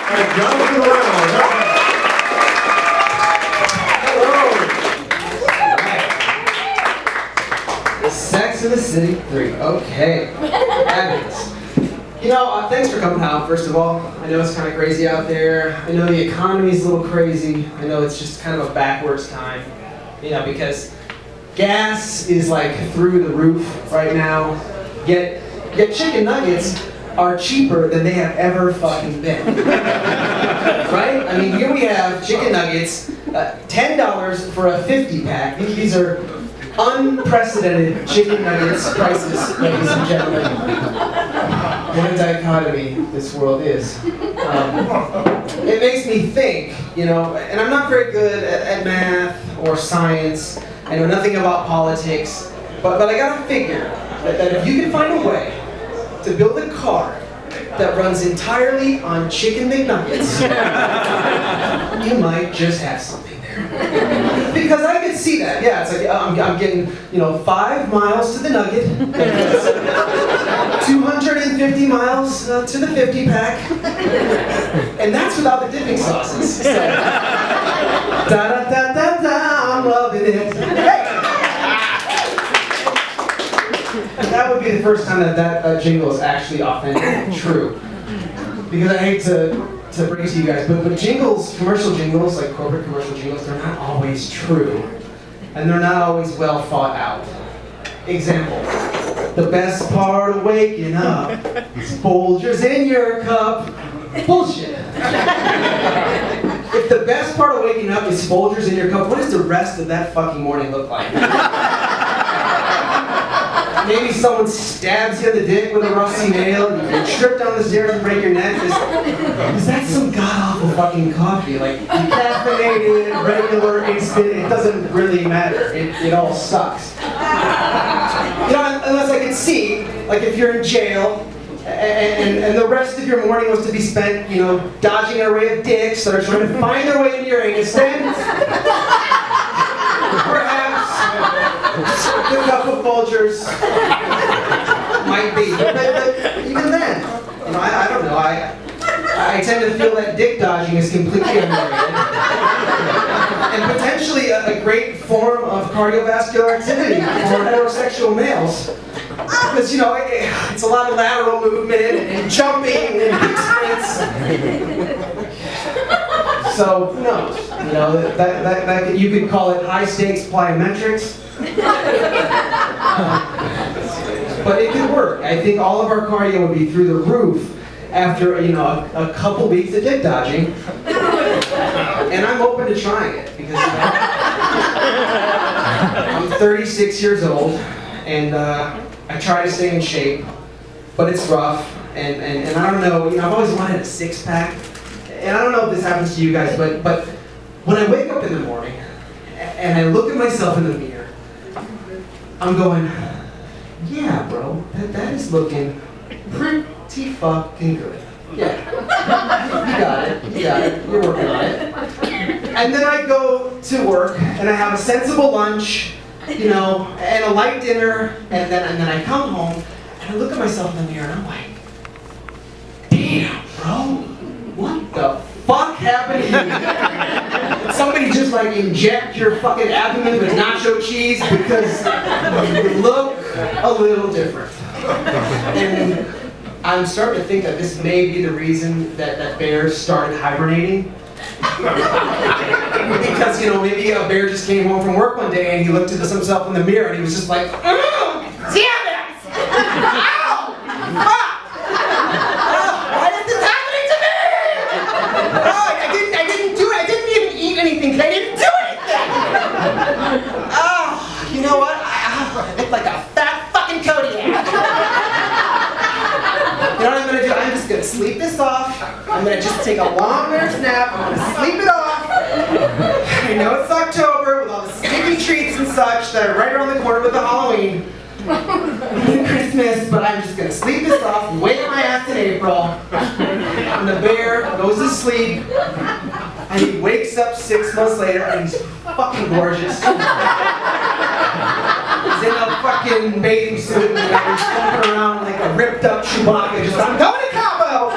And Jonathan Reynolds. Hello. Sex in the City 3. Okay. Fabulous. You know, thanks for coming out, first of all. I know it's kind of crazy out there. I know the economy's a little crazy. I know it's just kind of a backwards time. You know, because gas is like through the roof right now. Yet chicken nuggets are cheaper than they have ever fucking been. Right? I mean, here we have chicken nuggets, $10 for a 50-pack. These are unprecedented chicken nuggets prices, ladies and gentlemen. What a dichotomy this world is. It makes me think, you know, and I'm not very good at math or science. I know nothing about politics, but I gotta figure that if you can find a way to build a car that runs entirely on chicken McNuggets, you might just have something there. Because I could see that, yeah, it's like I'm getting, you know, 5 miles to the nugget, 250 miles to the 50-pack, and that's without the dipping sauces. So, da-da-da-da-da, I'm loving it. Hey! That would be the first time that jingle is actually authentic, true. Because I hate to bring it to you guys, but jingles, commercial jingles, like corporate commercial jingles, they're not always true. And they're not always well thought out. Example, the best part of waking up is Folgers in your cup. Bullshit. If the best part of waking up is Folgers in your cup, what does the rest of that fucking morning look like? Maybe someone stabs you in the dick with a rusty nail, and you trip down the stairs and break your neck. Is that some god-awful fucking coffee? Like, decaffeinated, regular, instant, it doesn't really matter. It all sucks. You know, unless I can see, like if you're in jail, and the rest of your morning was to be spent, you know, dodging an array of dicks that are trying to find their way into your anus, then perhaps the cup of Folgers might be. But even then, you know, I don't know. I tend to feel that dick dodging is completely underrated. And potentially a great form of cardiovascular activity for heterosexual males. Because, you know, it's a lot of lateral movement and jumping and big sprints. So, who knows? You know, that you could call it high-stakes plyometrics. But it could work. I think all of our cardio would be through the roof after, you know, a couple weeks of dick dodging. And I'm open to trying it because, you know, I'm 36 years old and I try to stay in shape, but it's rough. And I don't know, you know, I've always wanted a six-pack. And I don't know if this happens to you guys, but when I wake up in the morning and I look at myself in the mirror, I'm going, yeah, bro, that is looking pretty fucking good. Yeah, you got it, you're working on it. And then I go to work and I have a sensible lunch, you know, and a light dinner, and then I come home and I look at myself in the mirror and I'm like, damn, bro, what the fuck happened to you? Did somebody just like inject your fucking abdomen with nacho cheese because you look a little different? And I'm starting to think that this may be the reason that bears started hibernating. Because, you know, maybe a bear just came home from work one day and he looked at himself in the mirror and he was just like, damn it! Ow! Fuck! Why is this happening to me? Oh, I didn't do it. I didn't even eat anything. I didn't do anything. Oh, you know what? I look like a fat fucking Kodiak. You know what I'm gonna do? I'm just gonna sleep this off. I'm gonna just take a long nurse nap. I'm gonna sleep it off. I know it's October with all the sticky treats and such that are right around the corner with the Halloween and Christmas, but I'm just gonna sleep this off and wait my ass in April. And the bear goes to sleep, and he wakes up 6 months later, and he's fucking gorgeous. He's in a fucking bathing suit, and he's jumping around like a ripped up Chewbacca, just, I'm going to Cabo!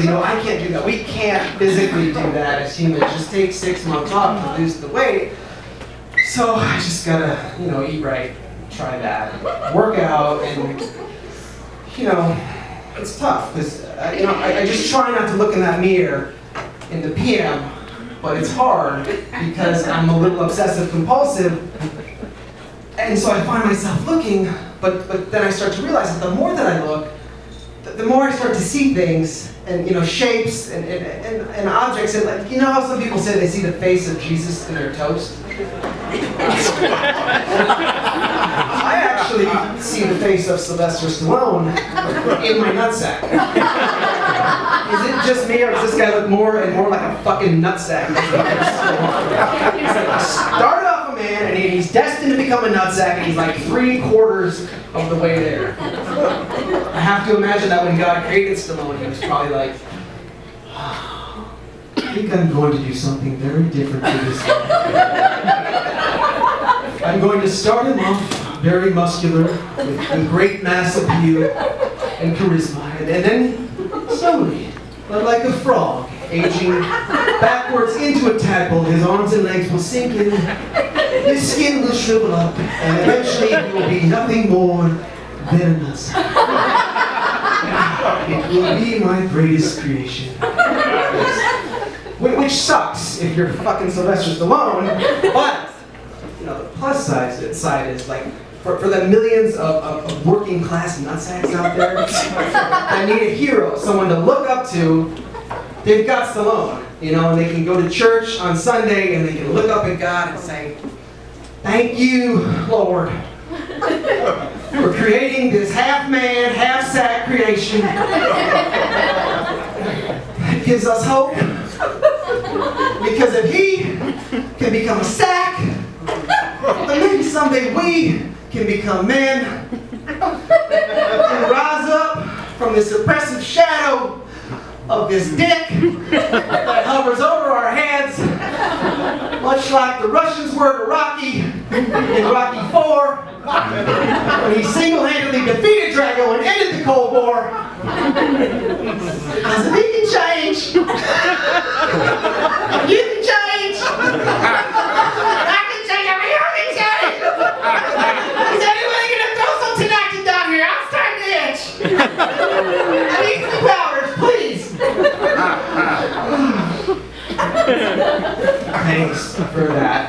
because, I can't do that. We can't physically do that as humans. Just take 6 months off to lose the weight. So I just gotta, eat right, try that, work out, and, it's tough, because, I just try not to look in that mirror in the PM, but it's hard because I'm a little obsessive compulsive, and so I find myself looking, but then I start to realize that the more that I look, the more I start to see things, and shapes and objects, and like, how some people say they see the face of Jesus in their toast? I actually see the face of Sylvester Stallone in my nutsack. Is it just me, or does this guy look more and more like a fucking nutsack? Started off a man, and he's destined to become a nutsack, and he's like 3/4 of the way there. I have to imagine that when God created Stallone, he was probably like, I think I'm going to do something very different to this guy. I'm going to start him off very muscular, with great mass appeal and charisma, and then slowly, like a frog, aging backwards into a tadpole, his arms and legs will sink in, his skin will shrivel up, and eventually he will be nothing more than a nutsack. It will be my greatest creation. Which sucks if you're fucking Sylvester Stallone, but the plus side is like, for the millions of working class nutsacks out there that need a hero, someone to look up to, they've got Stallone, and they can go to church on Sunday and they can look up at God and say, thank you, Lord, for creating this half-man, half-sack creation that gives us hope. Because if he can become a sack, then maybe someday we can become men and rise up from this oppressive shadow of this dick that hovers over our heads, much like the Russians were to Rocky in Rocky IV, when he single-handedly defeated Drago and ended the Cold War. Because if he can change, you can change, I can change, everyone can change. Is anybody going to throw some Tinactin down here? I'm starting to itch. I need some powders, please. Thanks for that.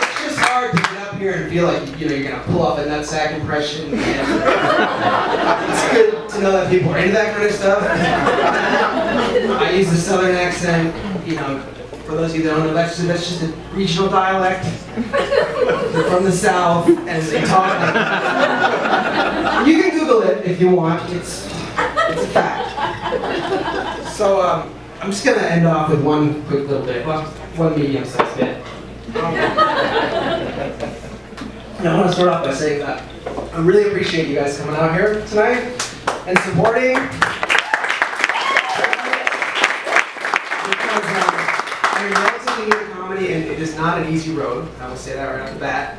It's just hard to get up here and feel like you're gonna pull off a nutsack impression. And it's good to know that people are into that kind of stuff. I use the southern accent, for those of you that don't know, that's just a regional dialect. They're from the South, and they talk. You can Google it if you want. It's a fact. So I'm just gonna end off with one quick little bit, one medium-sized bit. I want to start off by saying that I really appreciate you guys coming out here tonight and supporting. I'm relatively new to comedy, and it is not an easy road. I will say that right off the bat.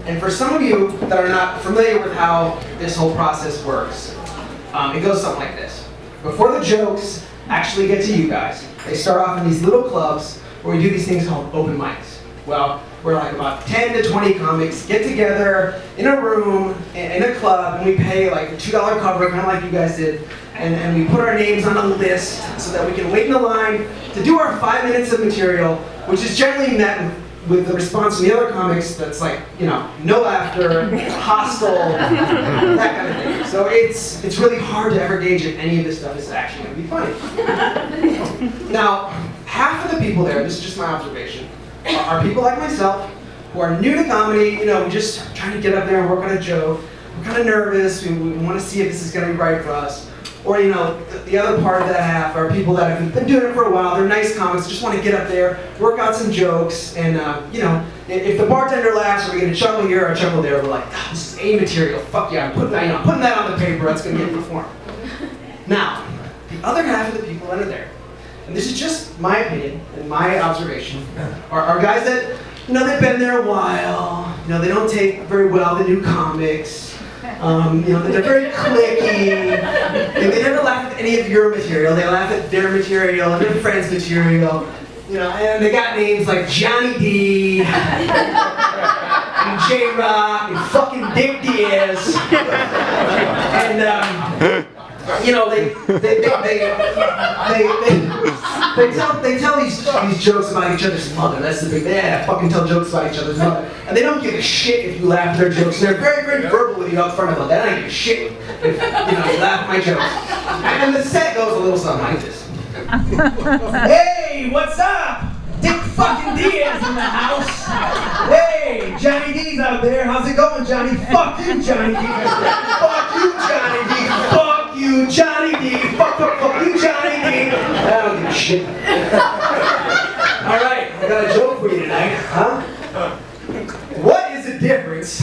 And for some of you that are not familiar with how this whole process works, it goes something like this. Before the jokes actually get to you guys, they start off in these little clubs where we do these things called open mics. Well, we're like about 10 to 20 comics get together in a room, in a club, and we pay like a $2 cover, kind of like you guys did, and we put our names on a list so that we can wait in the line to do our 5 minutes of material, which is generally met with the response from the other comics that's like, no laughter, hostile, that kind of thing. So it's really hard to ever gauge if any of this stuff is actually going to be funny. Now, half of the people there, this is just my observation, are people like myself who are new to comedy. We just trying to get up there and work on a joke. We're kind of nervous. We want to see if this is going to be right for us. Or, the other part of that half are people that have been doing it for a while. They're nice comics, just want to get up there, work out some jokes, and, if the bartender laughs or we get a chuckle here or a chuckle there, we're like, this is A material, fuck yeah, I'm putting that on the paper, that's going to get performed. Now, the other half of the people that are there, and this is just my opinion and my observation, are guys that, they've been there a while, they don't take very well the new comics. You know, they're very cliquey. They never laugh at any of your material. They laugh at their material and their friends' material. You know, and they got names like Johnny D, and J-Rock, and fucking Dick Diaz. And, you know, they tell these jokes about each other's mother. That's the big thing. Yeah, fucking tell jokes about each other's mother. And they don't give a shit if you laugh at their jokes. They're very, very verbal with you up front about that. I don't give a shit if, you know, you laugh at my jokes. And the set goes a little something like this. Hey, what's up? Dick fucking Diaz in the house. Hey, Johnny D's out there. How's it going, Johnny? Fuck you, Johnny D. Fuck you, Johnny D. Fuck you, Johnny D. Fuck you, Johnny D. I don't give a shit. All right, I got a joke for you tonight, huh? What is the difference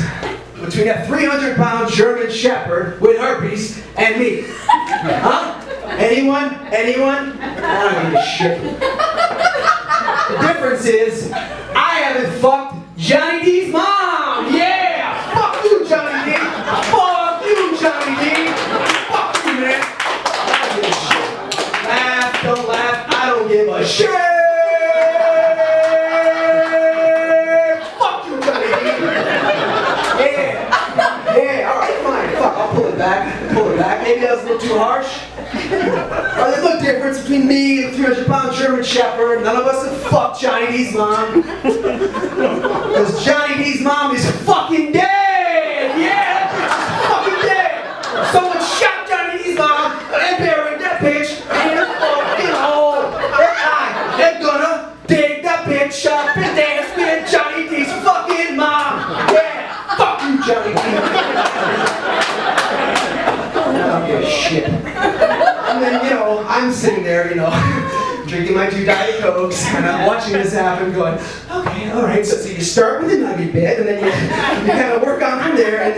between a 300-pound German Shepherd with herpes and me? Huh? Anyone? Anyone? I don't give a shit. The difference is, I haven't fucked Johnny D's mom! Yeah! Fuck you, Johnny D! Fuck you, Johnny D! Fuck you, man! I don't give a shit. Laugh, don't laugh, I don't give a shit! Fuck you, Johnny D! Yeah! Yeah, alright, fine. Fuck, I'll pull it back. Pull it back. Maybe that was a little too harsh. There's no difference between me and the 300-pound German Shepherd. None of us have fucked Johnny D's mom. Because Johnny D's mom is fucking dead! Yeah! She's fucking dead! Someone shot Johnny D's mom and buried that bitch in a fucking hole. They're gonna dig that bitch up and dance with Johnny D's fucking mom! Yeah! Fuck you, Johnny D! I don't give a shit. And then, you know, I'm sitting there, you know, drinking my 2 Diet Cokes, and I'm watching this happen going, okay, all right, so you start with a nugget bit, and then you kind of work on from there, and,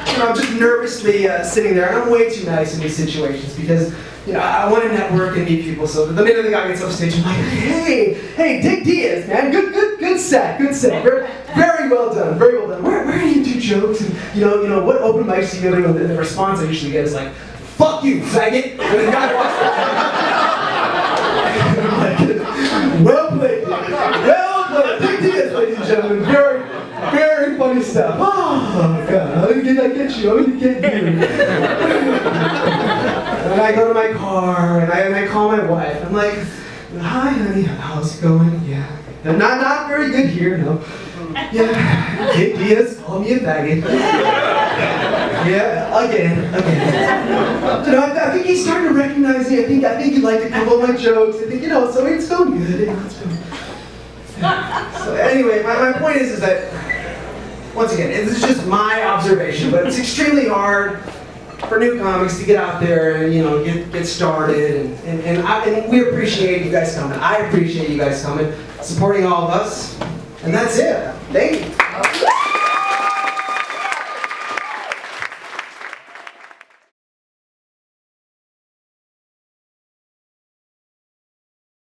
you know, I'm just nervously sitting there, and I'm way too nice in these situations, because, you know, I want to network and meet people, so the minute the guy gets off stage, I'm like, hey, Dick Diaz, man, good set, very well done, very well done. Where do you do jokes, and, you know, what open mics do you go to, and the response I usually get is like, fuck you, faggot! And the guy walks well played, well played. Dick Diaz, ladies and gentlemen. Very, very funny stuff. Oh, God, how did I get you? How did I get you? And I go to my car, and I call my wife. I'm like, hi, honey, how's it going? Yeah. Not very good here, no. Yeah, Dick Diaz called me a faggot. Yeah, again. You know, I think he's starting to recognize me. I think he'd like to couple my jokes. I think, you know, so it's going good. You know, it's going. So anyway, my point is that, once again, this is just my observation, but it's extremely hard for new comics to get out there and, you know, get started. And we appreciate you guys coming. I appreciate you guys coming, supporting all of us. And that's it. Thank you.